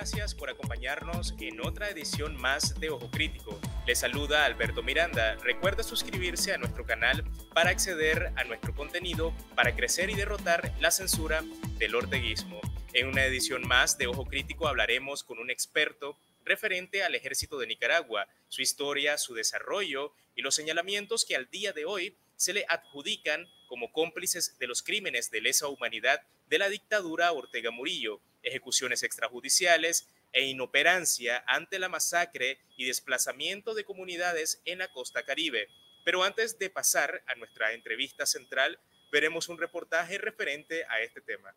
gracias por acompañarnos en otra edición más de Ojo Crítico. Les saluda Alberto Miranda. Recuerda suscribirse a nuestro canal para acceder a nuestro contenido, para crecer y derrotar la censura del orteguismo. En una edición más de Ojo Crítico hablaremos con un experto referente al ejército de Nicaragua, su historia, su desarrollo y los señalamientos que al día de hoy se le adjudican como cómplices de los crímenes de lesa humanidad de la dictadura Ortega Murillo, ejecuciones extrajudiciales e inoperancia ante la masacre y desplazamiento de comunidades en la costa Caribe. Pero antes de pasar a nuestra entrevista central, veremos un reportaje referente a este tema.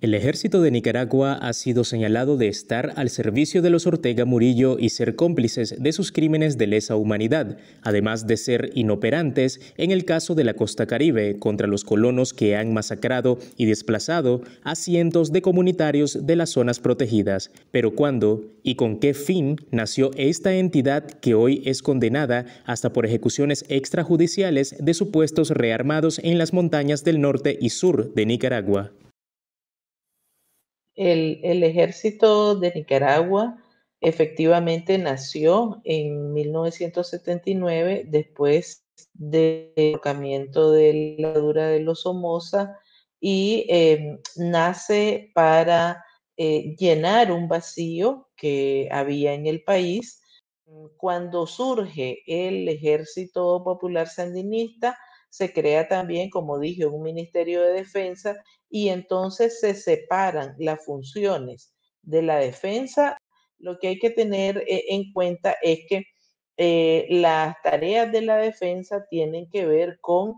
El ejército de Nicaragua ha sido señalado de estar al servicio de los Ortega Murillo y ser cómplices de sus crímenes de lesa humanidad, además de ser inoperantes en el caso de la costa Caribe contra los colonos que han masacrado y desplazado a cientos de comunitarios de las zonas protegidas. Pero ¿cuándo y con qué fin nació esta entidad que hoy es condenada hasta por ejecuciones extrajudiciales de supuestos rearmados en las montañas del norte y sur de Nicaragua? El ejército de Nicaragua efectivamente nació en 1979 después del derrocamiento de la dictadura de los Somoza y nace para llenar un vacío que había en el país. Cuando surge el Ejército Popular Sandinista, se crea también, como dije, un Ministerio de Defensa y entonces se separan las funciones de la defensa. Lo que hay que tener en cuenta es que las tareas de la defensa tienen que ver con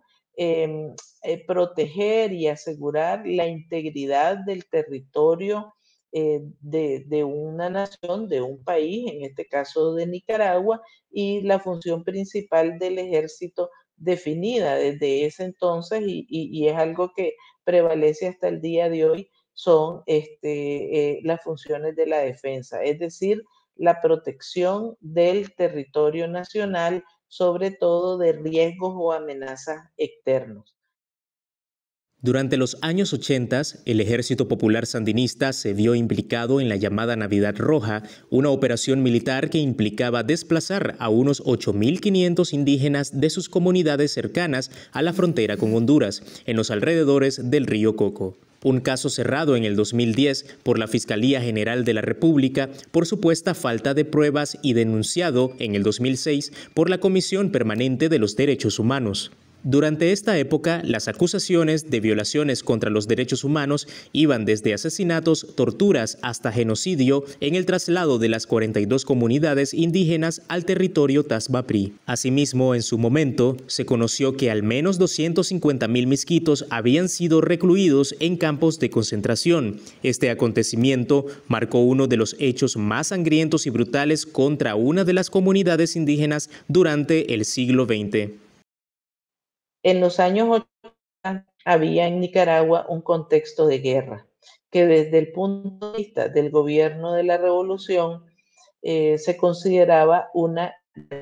proteger y asegurar la integridad del territorio de una nación, de un país, en este caso de Nicaragua, y la función principal del ejército definida desde ese entonces y es algo que prevalece hasta el día de hoy, son las funciones de la defensa, es decir, la protección del territorio nacional, sobre todo de riesgos o amenazas externos. Durante los años 80, el Ejército Popular Sandinista se vio implicado en la llamada Navidad Roja, una operación militar que implicaba desplazar a unos 8.500 indígenas de sus comunidades cercanas a la frontera con Honduras, en los alrededores del río Coco. Un caso cerrado en el 2010 por la Fiscalía General de la República por supuesta falta de pruebas y denunciado en el 2006 por la Comisión Permanente de los Derechos Humanos. Durante esta época, las acusaciones de violaciones contra los derechos humanos iban desde asesinatos, torturas hasta genocidio en el traslado de las 42 comunidades indígenas al territorio Tazbaprí. Asimismo, en su momento, se conoció que al menos 250.000 misquitos habían sido recluidos en campos de concentración. Este acontecimiento marcó uno de los hechos más sangrientos y brutales contra una de las comunidades indígenas durante el siglo XX. En los años 80 había en Nicaragua un contexto de guerra que desde el punto de vista del gobierno de la revolución se consideraba una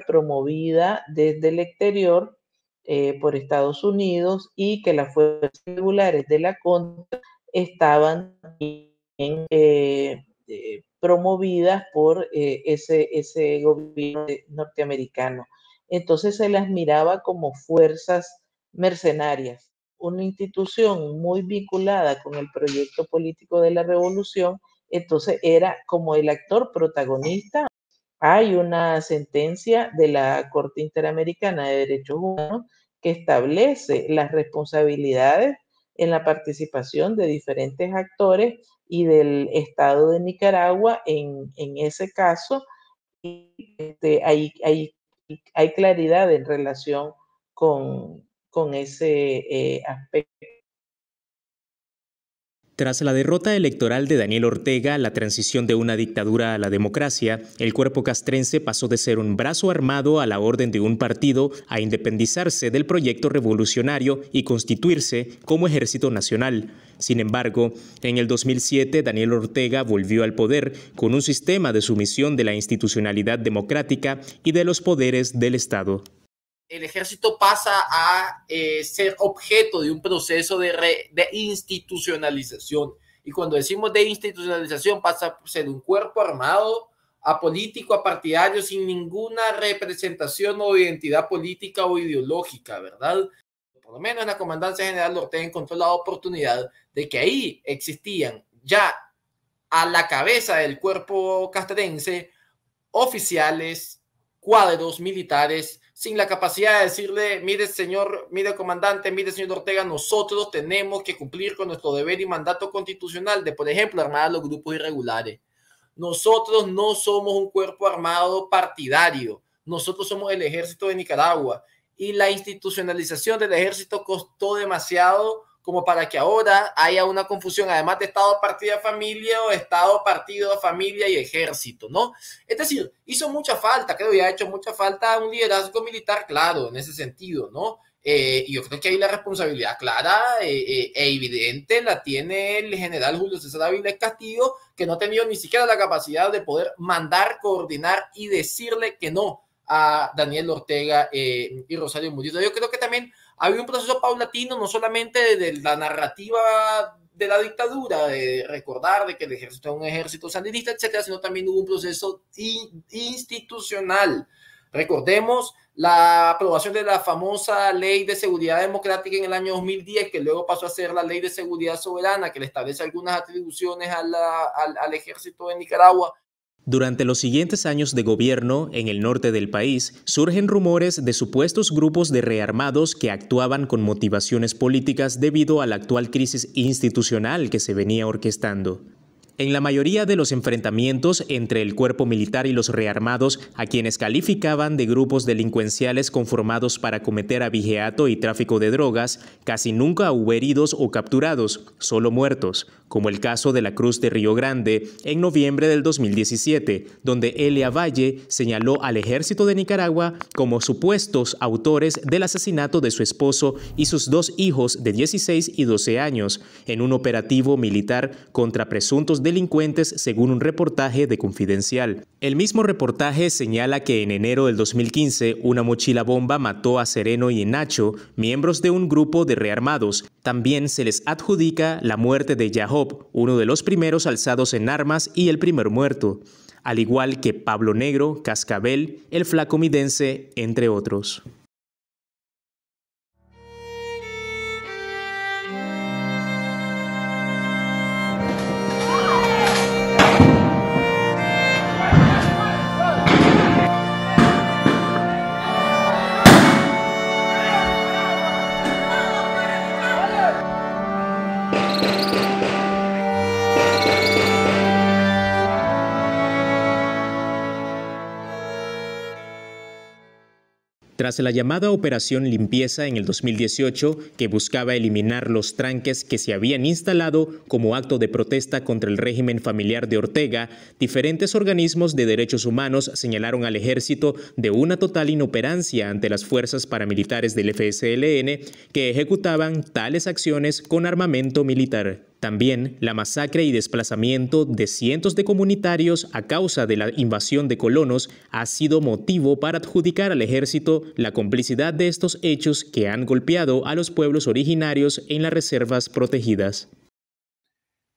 promovida desde el exterior por Estados Unidos y que las fuerzas regulares de la contra estaban promovidas por ese gobierno norteamericano. Entonces se las miraba como fuerzas mercenarias, una institución muy vinculada con el proyecto político de la revolución, entonces era como el actor protagonista. Hay una sentencia de la Corte Interamericana de Derechos Humanos que establece las responsabilidades en la participación de diferentes actores y del Estado de Nicaragua en ese caso. Y hay claridad en relación con ese aspecto. Tras la derrota electoral de Daniel Ortega, la transición de una dictadura a la democracia, el cuerpo castrense pasó de ser un brazo armado a la orden de un partido a independizarse del proyecto revolucionario y constituirse como ejército nacional. Sin embargo, en el 2007 Daniel Ortega volvió al poder con un sistema de sumisión de la institucionalidad democrática y de los poderes del Estado. El ejército pasa a ser objeto de un proceso de institucionalización Y cuando decimos de institucionalización, pasa a ser un cuerpo armado, apolítico, apartidario, sin ninguna representación o identidad política o ideológica, ¿verdad? Por lo menos en la Comandancia General de Ortega encontró la oportunidad de que ahí existían ya a la cabeza del cuerpo castrense oficiales, cuadros militares, sin la capacidad de decirle, mire señor, mire comandante, mire señor Ortega, nosotros tenemos que cumplir con nuestro deber y mandato constitucional de, por ejemplo, armar a los grupos irregulares. Nosotros no somos un cuerpo armado partidario, nosotros somos el ejército de Nicaragua y la institucionalización del ejército costó demasiado como para que ahora haya una confusión, además de Estado, partido, familia o Estado, partido, familia y ejército, ¿no? Es decir, hizo mucha falta, creo que ha hecho mucha falta un liderazgo militar claro en ese sentido, ¿no? Y yo creo que ahí la responsabilidad clara e evidente la tiene el general Julio César Avilés Castillo, que no ha tenido ni siquiera la capacidad de poder mandar, coordinar y decirle que no a Daniel Ortega y Rosario Murillo. Yo creo que también había un proceso paulatino, no solamente de la narrativa de la dictadura, de recordar de que el ejército es un ejército sandinista, etcétera, sino también hubo un proceso institucional. Recordemos la aprobación de la famosa Ley de Seguridad Democrática en el año 2010, que luego pasó a ser la Ley de Seguridad Soberana, que le establece algunas atribuciones al ejército de Nicaragua. Durante los siguientes años de gobierno en el norte del país, surgen rumores de supuestos grupos de rearmados que actuaban con motivaciones políticas debido a la actual crisis institucional que se venía orquestando. En la mayoría de los enfrentamientos entre el cuerpo militar y los rearmados, a quienes calificaban de grupos delincuenciales conformados para cometer abigeato y tráfico de drogas, casi nunca hubo heridos o capturados, solo muertos, como el caso de la Cruz de Río Grande en noviembre del 2017, donde Elia Valle señaló al ejército de Nicaragua como supuestos autores del asesinato de su esposo y sus dos hijos de 16 y 12 años, en un operativo militar contra presuntos delincuentes, según un reportaje de Confidencial. El mismo reportaje señala que en enero del 2015 una mochila bomba mató a Sereno y Nacho, miembros de un grupo de rearmados. También se les adjudica la muerte de Yahob, uno de los primeros alzados en armas y el primer muerto, al igual que Pablo Negro, Cascabel, el Flaco Midense, entre otros. Tras la llamada Operación Limpieza en el 2018, que buscaba eliminar los tranques que se habían instalado como acto de protesta contra el régimen familiar de Ortega, diferentes organismos de derechos humanos señalaron al ejército de una total inoperancia ante las fuerzas paramilitares del FSLN que ejecutaban tales acciones con armamento militar. También la masacre y desplazamiento de cientos de comunitarios a causa de la invasión de colonos ha sido motivo para adjudicar al ejército la complicidad de estos hechos que han golpeado a los pueblos originarios en las reservas protegidas.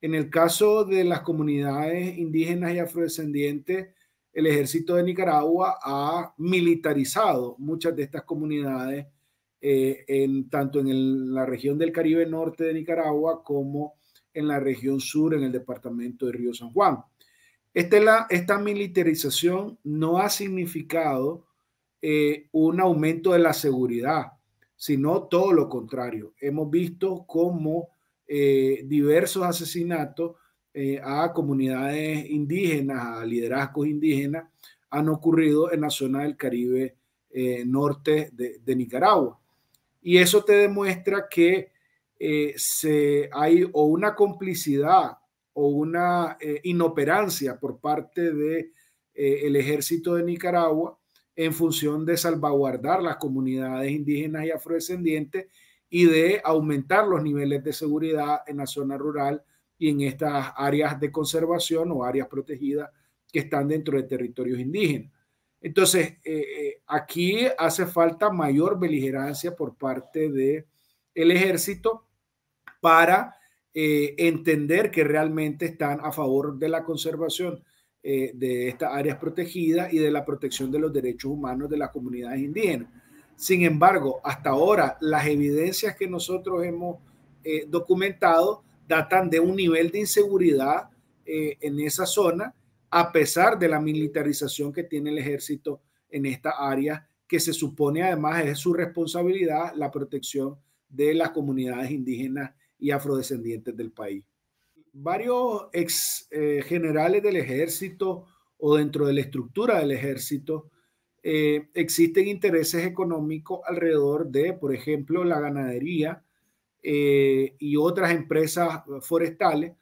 En el caso de las comunidades indígenas y afrodescendientes, el ejército de Nicaragua ha militarizado muchas de estas comunidades, tanto en la región del Caribe norte de Nicaragua como en la región sur, en el departamento de Río San Juan. Esta militarización no ha significado un aumento de la seguridad, sino todo lo contrario. Hemos visto cómo diversos asesinatos a comunidades indígenas, a liderazgos indígenas, han ocurrido en la zona del Caribe norte de Nicaragua. Y eso te demuestra que hay o una complicidad o una inoperancia por parte del ejército de Nicaragua en función de salvaguardar las comunidades indígenas y afrodescendientes y de aumentar los niveles de seguridad en la zona rural y en estas áreas de conservación o áreas protegidas que están dentro de territorios indígenas. Entonces, aquí hace falta mayor beligerancia por parte del ejército para entender que realmente están a favor de la conservación de estas áreas protegidas y de la protección de los derechos humanos de las comunidades indígenas. Sin embargo, hasta ahora las evidencias que nosotros hemos documentado datan de un nivel de inseguridad en esa zona, a pesar de la militarización que tiene el ejército en esta área, que se supone además es su responsabilidad la protección de las comunidades indígenas y afrodescendientes del país. Varios ex generales del ejército o dentro de la estructura del ejército existen intereses económicos alrededor de, por ejemplo, la ganadería y otras empresas forestales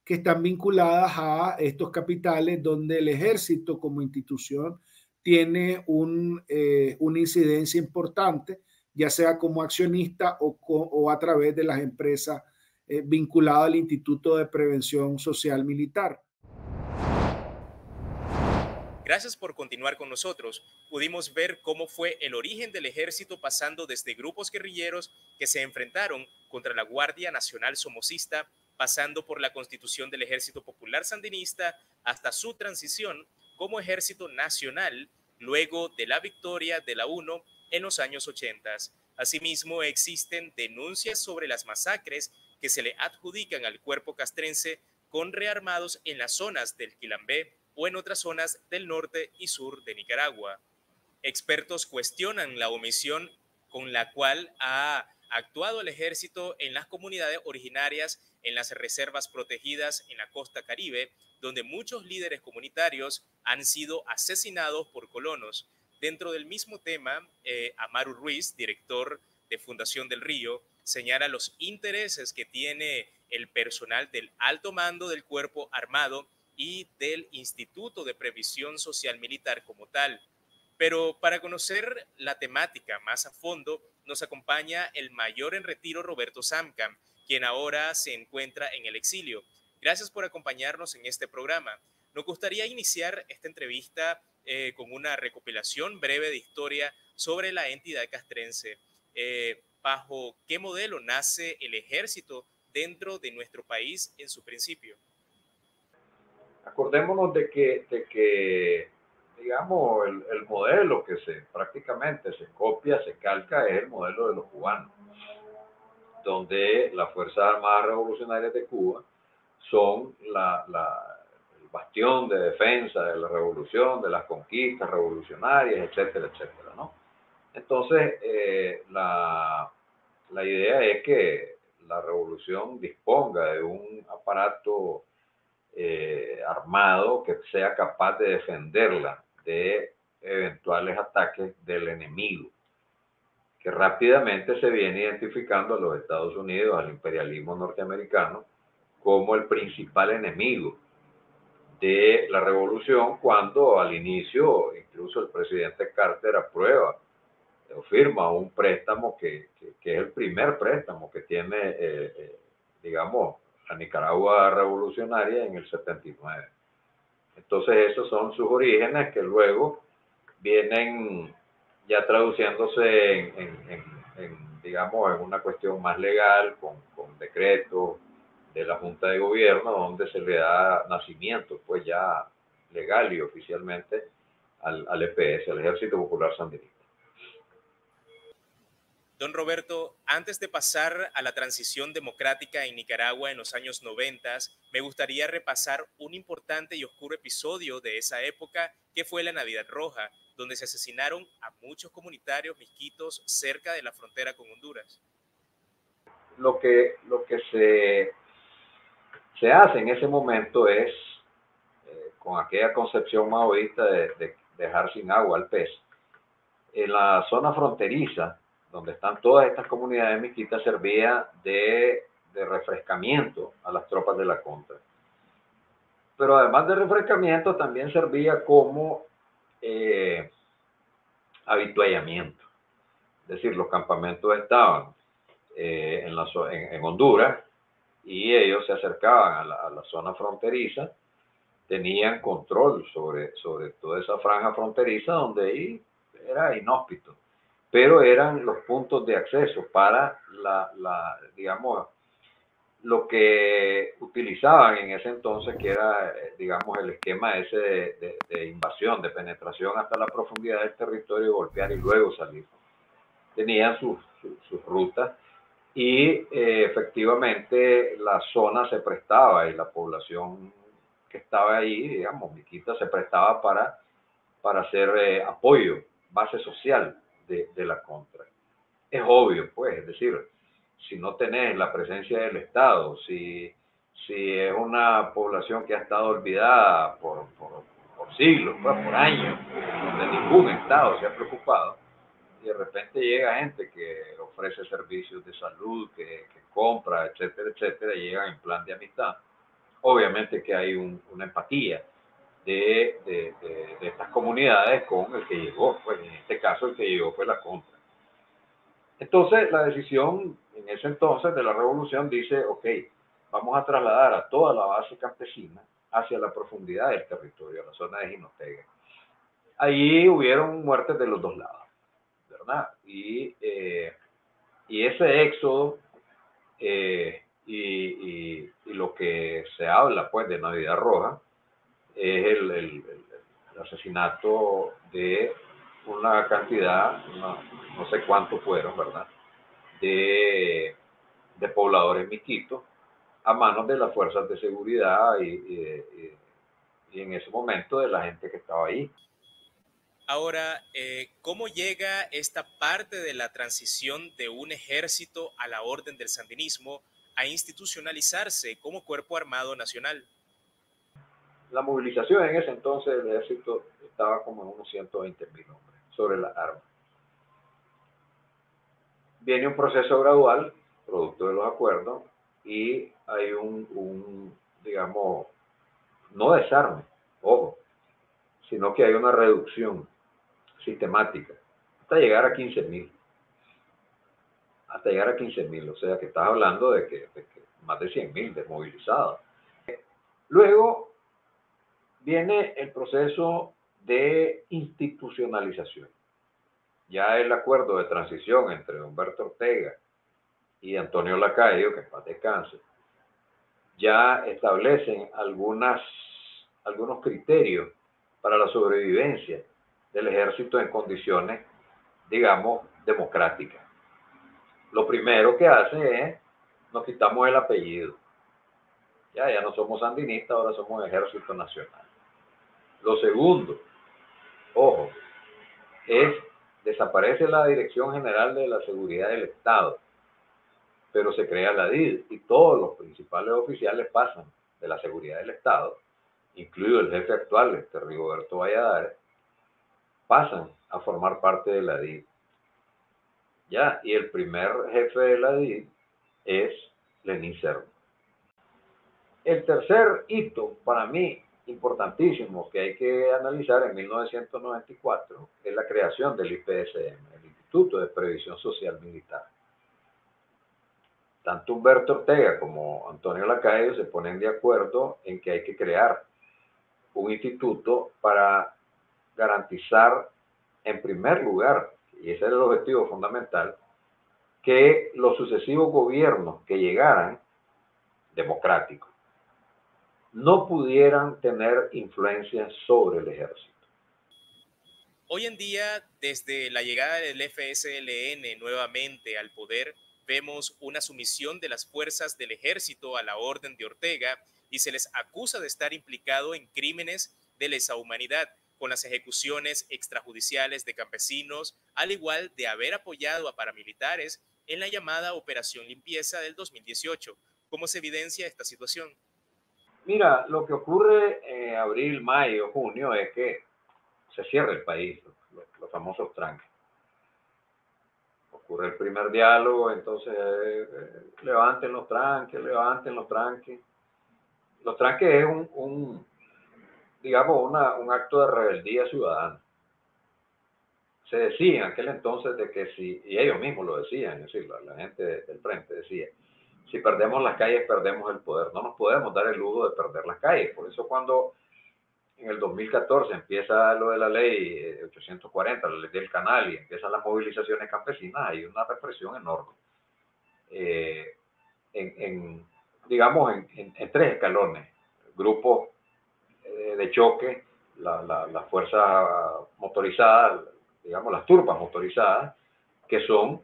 que están vinculadas a estos capitales donde el ejército como institución tiene una incidencia importante, ya sea como accionista o a través de las empresas vinculadas al Instituto de Prevención Social Militar. Gracias por continuar con nosotros. Pudimos ver cómo fue el origen del ejército, pasando desde grupos guerrilleros que se enfrentaron contra la Guardia Nacional Somocista, pasando por la constitución del Ejército Popular Sandinista, hasta su transición como ejército nacional, luego de la victoria de la UNO en los años 80. Asimismo, existen denuncias sobre las masacres que se le adjudican al cuerpo castrense con rearmados en las zonas del Quilambé o en otras zonas del norte y sur de Nicaragua. Expertos cuestionan la omisión con la cual ha actuado el ejército en las comunidades originarias, en las reservas protegidas en la costa Caribe, donde muchos líderes comunitarios han sido asesinados por colonos. Dentro del mismo tema, Amaru Ruiz, director de Fundación del Río, señala los intereses que tiene el personal del alto mando del cuerpo armado y del Instituto de Previsión Social Militar como tal. Pero para conocer la temática más a fondo, nos acompaña el mayor en retiro Roberto Samcam, quien ahora se encuentra en el exilio. Gracias por acompañarnos en este programa. Nos gustaría iniciar esta entrevista con una recopilación breve de historia sobre la entidad castrense. ¿Bajo qué modelo nace el ejército dentro de nuestro país en su principio? Acordémonos de que digamos, el modelo que prácticamente se copia, se calca, es el modelo de los cubanos, donde las Fuerzas Armadas Revolucionarias de Cuba son el bastión de defensa de la revolución, de las conquistas revolucionarias, etcétera, etcétera, ¿no? Entonces, la idea es que la revolución disponga de un aparato armado que sea capaz de defenderla de eventuales ataques del enemigo, que rápidamente se viene identificando a los Estados Unidos, al imperialismo norteamericano, como el principal enemigo de la revolución, cuando al inicio incluso el presidente Carter aprueba o firma un préstamo que es el primer préstamo que tiene, digamos, la Nicaragua revolucionaria en el 79. Entonces esos son sus orígenes que luego vienen ya traduciéndose digamos, en una cuestión más legal, con decretos de la Junta de Gobierno, donde se le da nacimiento, pues ya legal y oficialmente, al EPS, al Ejército Popular Sandinista. Don Roberto, antes de pasar a la transición democrática en Nicaragua en los años 90, me gustaría repasar un importante y oscuro episodio de esa época, que fue la Navidad Roja, donde se asesinaron a muchos comunitarios misquitos cerca de la frontera con Honduras. Lo que se hace en ese momento es, con aquella concepción maoísta de dejar sin agua al pez, en la zona fronteriza, donde están todas estas comunidades misquitas, servía de refrescamiento a las tropas de la contra. Pero además de refrescamiento, también servía como habituallamiento. Es decir, los campamentos estaban en Honduras y ellos se acercaban a la zona fronteriza, tenían control sobre toda esa franja fronteriza donde ahí era inhóspito, pero eran los puntos de acceso para digamos, lo que utilizaban en ese entonces, que era, digamos, el esquema ese de invasión, de penetración hasta la profundidad del territorio, golpear y luego salir. Tenían sus rutas y efectivamente la zona se prestaba y la población que estaba ahí, digamos, Miquita, se prestaba para hacer apoyo, base social de la contra. Es obvio, pues, es decir, si no tenés la presencia del Estado, si es una población que ha estado olvidada por siglos, pues, por años, donde ningún Estado se ha preocupado, y de repente llega gente que ofrece servicios de salud, que compra, etcétera, etcétera, y llegan en plan de amistad, obviamente que hay una empatía de estas comunidades con el que llegó, pues en este caso el que llegó fue la contra. Entonces, la decisión en ese entonces de la revolución dice, ok, vamos a trasladar a toda la base campesina hacia la profundidad del territorio, a la zona de Jinotega. Ahí hubieron muertes de los dos lados, ¿verdad? Y ese éxodo y lo que se habla, pues, de Navidad Roja es el asesinato de una cantidad, no sé cuántos fueron, ¿verdad?, de pobladores miquitos a manos de las fuerzas de seguridad y en ese momento de la gente que estaba ahí. Ahora, ¿cómo llega esta parte de la transición de un ejército a la orden del sandinismo a institucionalizarse como cuerpo armado nacional? La movilización en ese entonces del ejército estaba como en unos 120.000 hombres sobre las armas. Viene un proceso gradual, producto de los acuerdos, y hay digamos, no desarme, ojo, sino que hay una reducción sistemática hasta llegar a 15.000. Hasta llegar a 15.000, o sea que estás hablando de que más de 100.000 desmovilizados. Luego viene el proceso de institucionalización. Ya el acuerdo de transición entre Humberto Ortega y Antonio Lacayo, que en paz descanse, ya establecen algunos criterios para la sobrevivencia del ejército en condiciones, digamos, democráticas. Lo primero que hace es, nos quitamos el apellido. Ya no somos sandinistas, ahora somos Ejército Nacional. Lo segundo, ojo, es desaparece la Dirección General de la Seguridad del Estado, pero se crea la DID y todos los principales oficiales pasan de la Seguridad del Estado, incluido el jefe actual, Rigoberto Valladares, pasan a formar parte de la DID. Ya, y el primer jefe de la DID es Lenín Servo. El tercer hito, para mí, importantísimo, que hay que analizar en 1994, es la creación del IPSM, el Instituto de Previsión Social Militar. Tanto Humberto Ortega como Antonio Lacayo se ponen de acuerdo en que hay que crear un instituto para garantizar, en primer lugar, y ese era el objetivo fundamental, que los sucesivos gobiernos que llegaran, democráticos, no pudieran tener influencia sobre el ejército. Hoy en día, desde la llegada del FSLN nuevamente al poder, vemos una sumisión de las fuerzas del ejército a la orden de Ortega y se les acusa de estar implicado en crímenes de lesa humanidad, con las ejecuciones extrajudiciales de campesinos, al igual de haber apoyado a paramilitares en la llamada Operación Limpieza del 2018. ¿Cómo se evidencia esta situación? Mira, lo que ocurre en abril, mayo, junio es que se cierra el país, los famosos tranques. Ocurre el primer diálogo, entonces levanten los tranques, levanten los tranques. Los tranques es digamos, un acto de rebeldía ciudadana. Se decía en aquel entonces de que si, y ellos mismos lo decían, es decir, la gente del frente decía, si perdemos las calles, perdemos el poder. No nos podemos dar el lujo de perder las calles. Por eso cuando en el 2014 empieza lo de la ley 840, la ley del canal, y empiezan las movilizaciones campesinas, hay una represión enorme. digamos, en 3 escalones. Grupos de choque, la fuerza motorizada, digamos, las turbas motorizadas, que son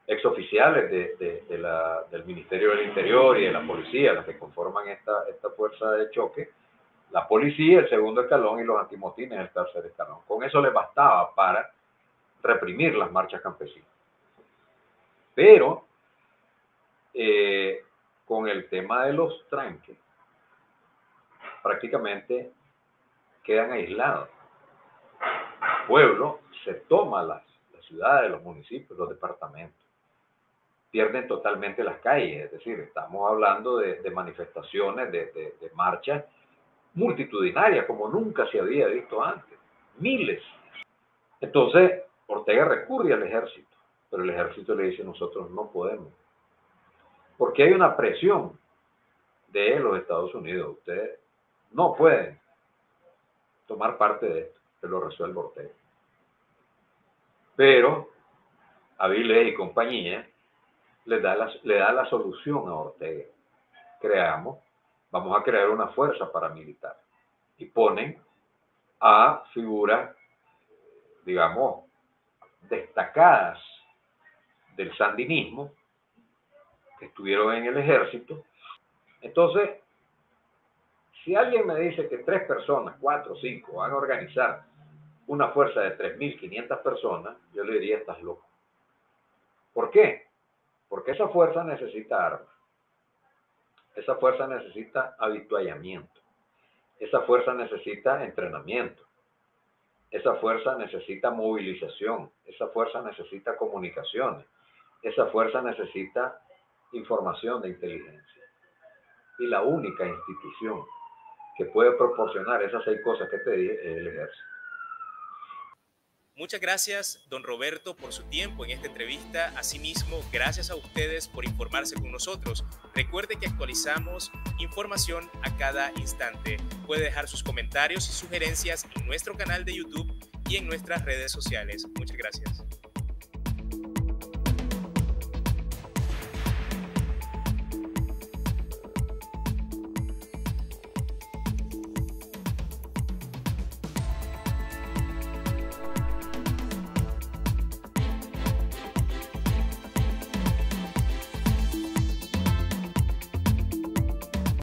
exoficiales del Ministerio del Interior y de la policía, las que conforman esta fuerza de choque, la policía, el segundo escalón, y los antimotines, el tercer escalón. Con eso les bastaba para reprimir las marchas campesinas. Pero con el tema de los tranques, prácticamente quedan aislados. El pueblo se toma las ciudades, los municipios, los departamentos. Pierden totalmente las calles, es decir, estamos hablando de manifestaciones, de marchas multitudinarias, como nunca se había visto antes. Miles. Entonces, Ortega recurre al ejército, pero el ejército le dice: nosotros no podemos. Porque hay una presión de los Estados Unidos. Ustedes no pueden tomar parte de esto, que lo resuelve Ortega. Pero Avilés y compañía le da la solución a Ortega. Vamos a crear una fuerza paramilitar. Y ponen a figuras, digamos, destacadas del sandinismo, que estuvieron en el ejército. Entonces, si alguien me dice que 3 personas, 4 o 5, van a organizar una fuerza de 3.500 personas, yo le diría: estás loco. ¿Por qué? Porque esa fuerza necesita armas. Esa fuerza necesita avituallamiento. Esa fuerza necesita entrenamiento. Esa fuerza necesita movilización. Esa fuerza necesita comunicaciones. Esa fuerza necesita información de inteligencia. Y la única institución que puede proporcionar esas 6 cosas que te dije es el ejército. Muchas gracias, don Roberto, por su tiempo en esta entrevista. Asimismo, gracias a ustedes por informarse con nosotros. Recuerde que actualizamos información a cada instante. Puede dejar sus comentarios y sugerencias en nuestro canal de YouTube y en nuestras redes sociales. Muchas gracias.